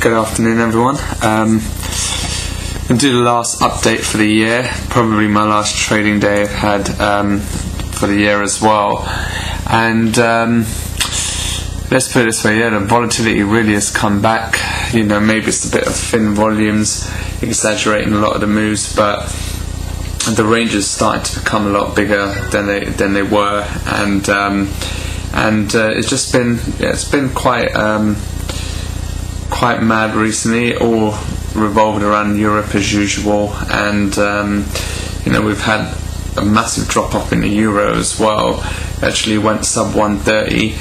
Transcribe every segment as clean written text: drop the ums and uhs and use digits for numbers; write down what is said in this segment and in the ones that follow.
Good afternoon, everyone. I'll do the last update for the year, probably my last trading day I've had for the year as well. And let's put it this way, the volatility really has come back. Maybe it's a bit of thin volumes, exaggerating a lot of the moves, but the range is starting to become a lot bigger than they were, and it's just been it's been quite mad recently, all revolved around Europe as usual, and we've had a massive drop off in the euro as well. Actually went sub 130,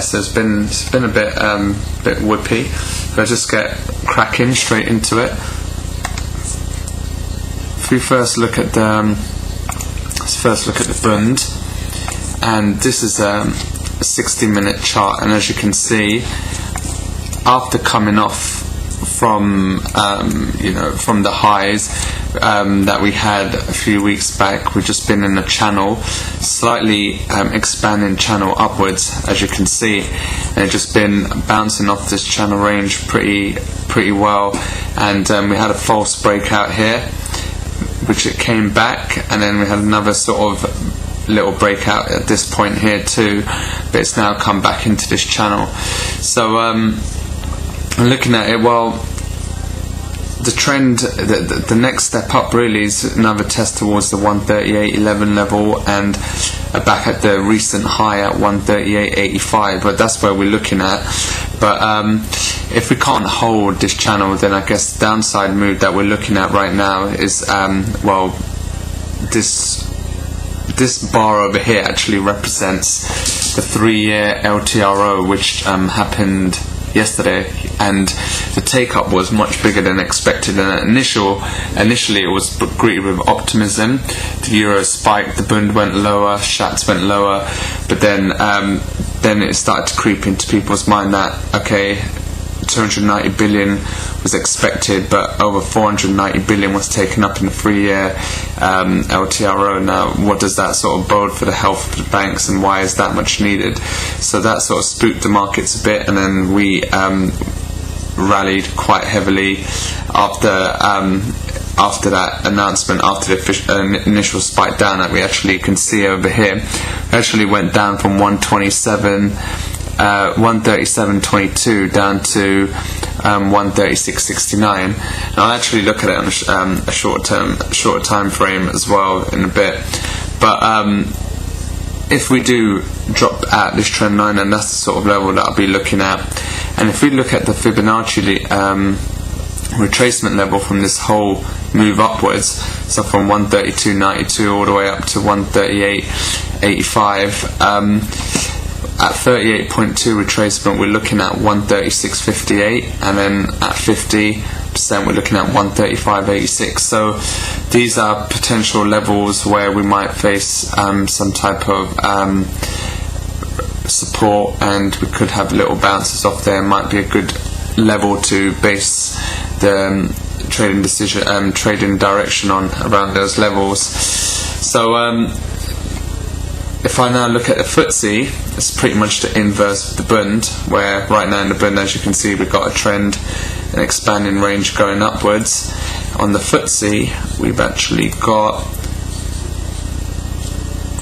so it's been a bit whippy. But I'll just get cracking straight into it. If we first look at the Bund, and this is a 60-minute chart, and as you can see, after coming off from the highs that we had a few weeks back, we've just been in a channel, slightly expanding channel upwards, as you can see, and it's just been bouncing off this channel range pretty well, and we had a false breakout here, which it came back, and then we had another sort of little breakout at this point here too, but it's now come back into this channel. So looking at it, well, the trend, the next step up really is another test towards the 138.11 level, and back at the recent high at 138.85, but that's where we're looking at. But if we can't hold this channel, then I guess the downside move that we're looking at right now is this bar over here actually represents the 3-year LTRO, which happened yesterday, and the take-up was much bigger than expected. And initially it was greeted with optimism. The euro spiked, the Bund went lower, Schatz went lower, but then it started to creep into people's mind that, okay, 290 billion was expected, but over 490 billion was taken up in the 3-year LTRO. Now, what does that sort of bode for the health of the banks, and why is that much needed? So that sort of spooked the markets a bit, and then we rallied quite heavily after that announcement, after the initial spike down that we actually can see over here. Actually went down from 137.22 down to 136.69. And I'll actually look at it on a shorter time frame as well in a bit. But if we do drop at this trend line, then that's the sort of level that I'll be looking at. And if we look at the Fibonacci retracement level from this whole move upwards, so from 132.92 all the way up to 138.85, at 38.2 retracement we're looking at 136.58, and then at 50% we're looking at 135.86. So these are potential levels where we might face some type of support, and we could have little bounces off there. Might be a good level to base the trading direction on, around those levels. So if I now look at the FTSE, it's pretty much the inverse of the Bund, where right now in the Bund, as you can see, we've got a trend, an expanding range going upwards. On the FTSE, we've actually got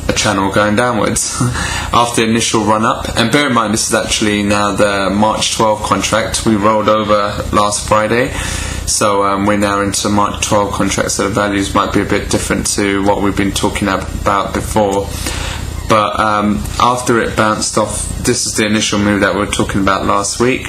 a channel going downwards after the initial run up. And bear in mind, this is actually now the March 12 contract. We rolled over last Friday, so we're now into March 12 contract, so the values might be a bit different to what we've been talking about before. But after it bounced off, this is the initial move that we were talking about last week,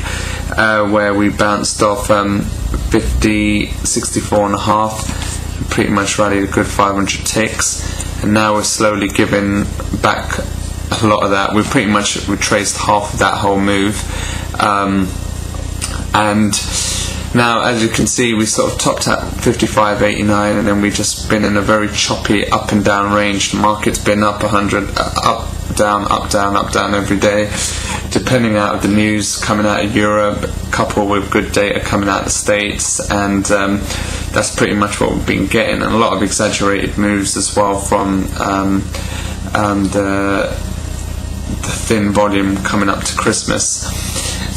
where we bounced off 64.5, pretty much rallied a good 500 ticks, and now we're slowly giving back a lot of that. We've pretty much retraced half of that whole move, and now, as you can see, we sort of topped at 55.89, and then we've just been in a very choppy up and down range. The market's been up 100, up, down, up, down, up, down every day, depending out of the news coming out of Europe, coupled with good data coming out of the States, and that's pretty much what we've been getting, and a lot of exaggerated moves as well from the thin volume coming up to Christmas.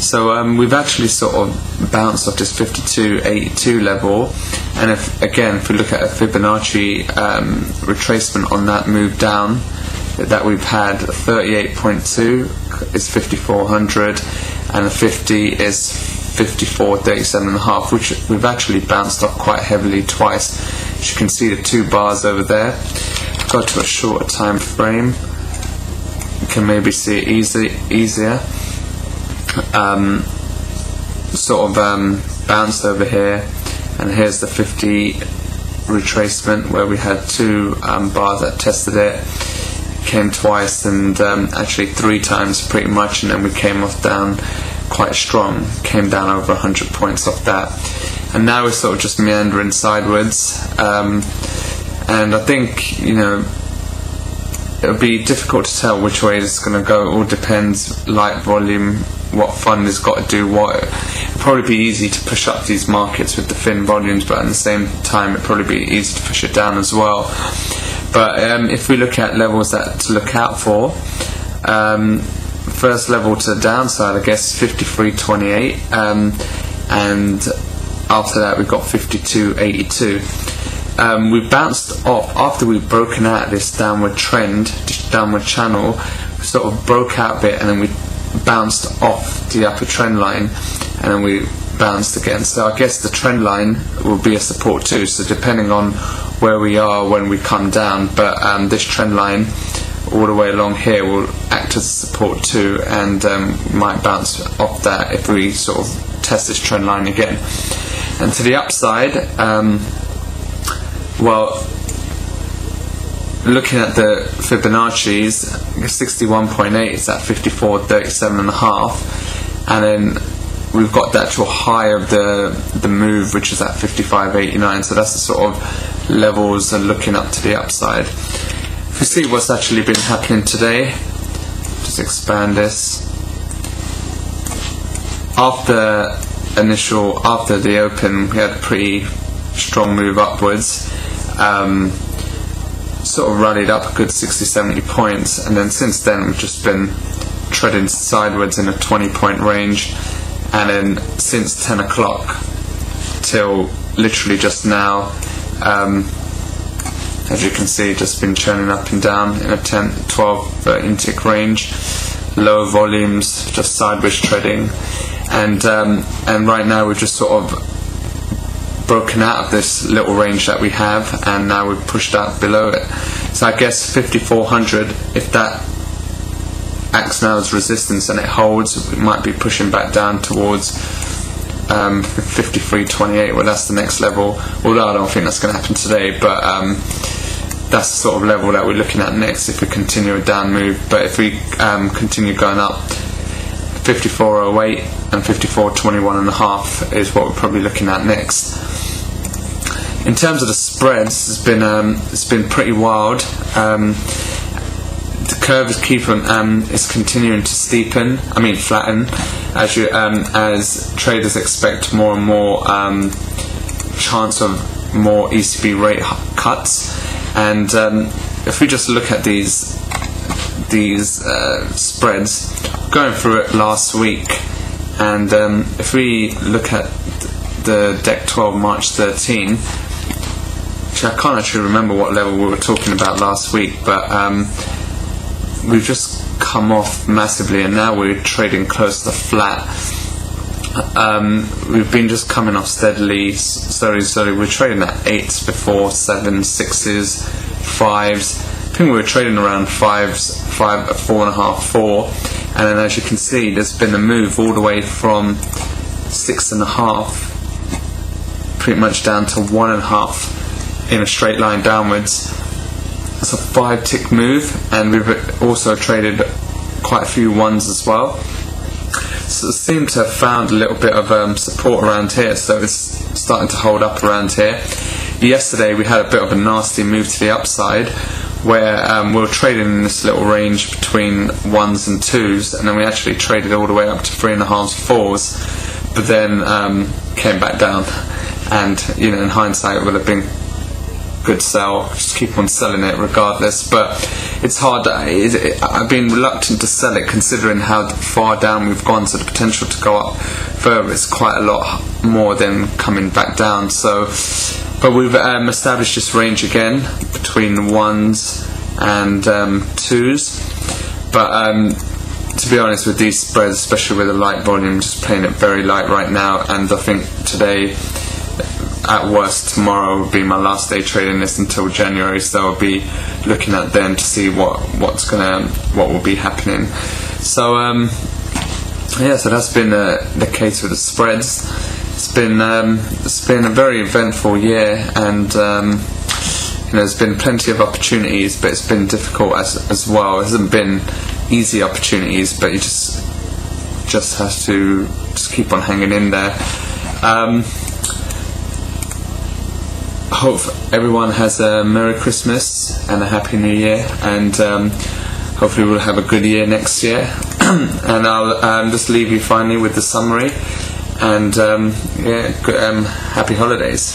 So we've actually sort of bounced off this 52.82 level, and if we look at a Fibonacci retracement on that move down that we've had, 38.2 is 5400 and a 50 is 54.37.5, which we've actually bounced off quite heavily twice. As you can see, the two bars over there. Go to a shorter time frame, you can maybe see it easier. Bounced over here, and here's the 50 retracement where we had two bars that tested it, came twice and actually three times pretty much, and then we came off down quite strong, came down over 100 points off that, and now we're sort of just meandering sideways, and I think it'll be difficult to tell which way it's going to go. It all depends, light volume, what fund has got to do what. It'll probably be easy to push up these markets with the thin volumes, but at the same time it'll probably be easy to push it down as well. But if we look at levels that to look out for, first level to the downside, I guess 53.28, and after that we've got 52.82. We bounced off after we've broken out this downward trend, this downward channel. We sort of broke out a bit, and then we bounced off the upper trend line, and then we bounced again. So I guess the trend line will be a support too, so depending on where we are when we come down, but this trend line all the way along here will act as a support too, and might bounce off that if we sort of test this trend line again. And to the upside, looking at the Fibonacci's, 61.8 is at 54.37.5, and then we've got the actual high of the move, which is at 55.89. So that's the sort of levels and looking up to the upside. If we see what's actually been happening today, just expand this. After the open, we had a pretty strong move upwards. Sort of rallied up a good 60-70 points, and then since then we've just been treading sideways in a 20-point range, and then since 10 o'clock till literally just now, as you can see, just been churning up and down in a 10, 12, 13 tick range, low volumes, just sideways treading, and right now we're just sort of broken out of this little range that we have, and now we've pushed out below it. So I guess 5400, if that acts now as resistance and it holds, we might be pushing back down towards 53.28. Well, that's the next level, although I don't think that's going to happen today, but that's the sort of level that we're looking at next if we continue a down move. But if we continue going up, 54.08 and 54.21.5 is what we're probably looking at next. In terms of the spreads, it's been pretty wild. The curve is continuing to flatten, as traders expect more and more chance of more ECB rate cuts. And if we just look at these spreads, going through it last week, and if we look at the deck 12 March 13, I can't actually remember what level we were talking about last week, but we've just come off massively, and now we're trading close to flat. We've been just coming off steadily. We're trading at 8s before, 7s, 6s, 5s. I think we were trading around 5s, 4.5, 4, and then as you can see, there's been a move all the way from 6.5 pretty much down to 1.5 in a straight line downwards. That's a 5-tick move, and we've also traded quite a few ones as well. So it seems to have found a little bit of support around here, so it's starting to hold up around here. Yesterday we had a bit of a nasty move to the upside, where we were trading in this little range between 1s and 2s, and then we actually traded all the way up to 3.5s, 4s, but then came back down. And in hindsight it would have been good sell, just keep on selling it regardless. But it's hard. I've been reluctant to sell it considering how far down we've gone, so the potential to go up further is quite a lot more than coming back down. So, but we've established this range again between 1s and 2s. But to be honest, with these spreads, especially with a light volume, just playing it very light right now. And I think today, at worst, tomorrow will be my last day trading this until January. So I'll be looking at then to see what will be happening. So so that's been the case with the spreads. It's been a very eventful year, and there's been plenty of opportunities, but it's been difficult as well. It hasn't been easy opportunities, but you just have to just keep on hanging in there. Hope everyone has a Merry Christmas and a Happy New Year, and hopefully we'll have a good year next year. And I'll just leave you finally with the summary, and happy holidays.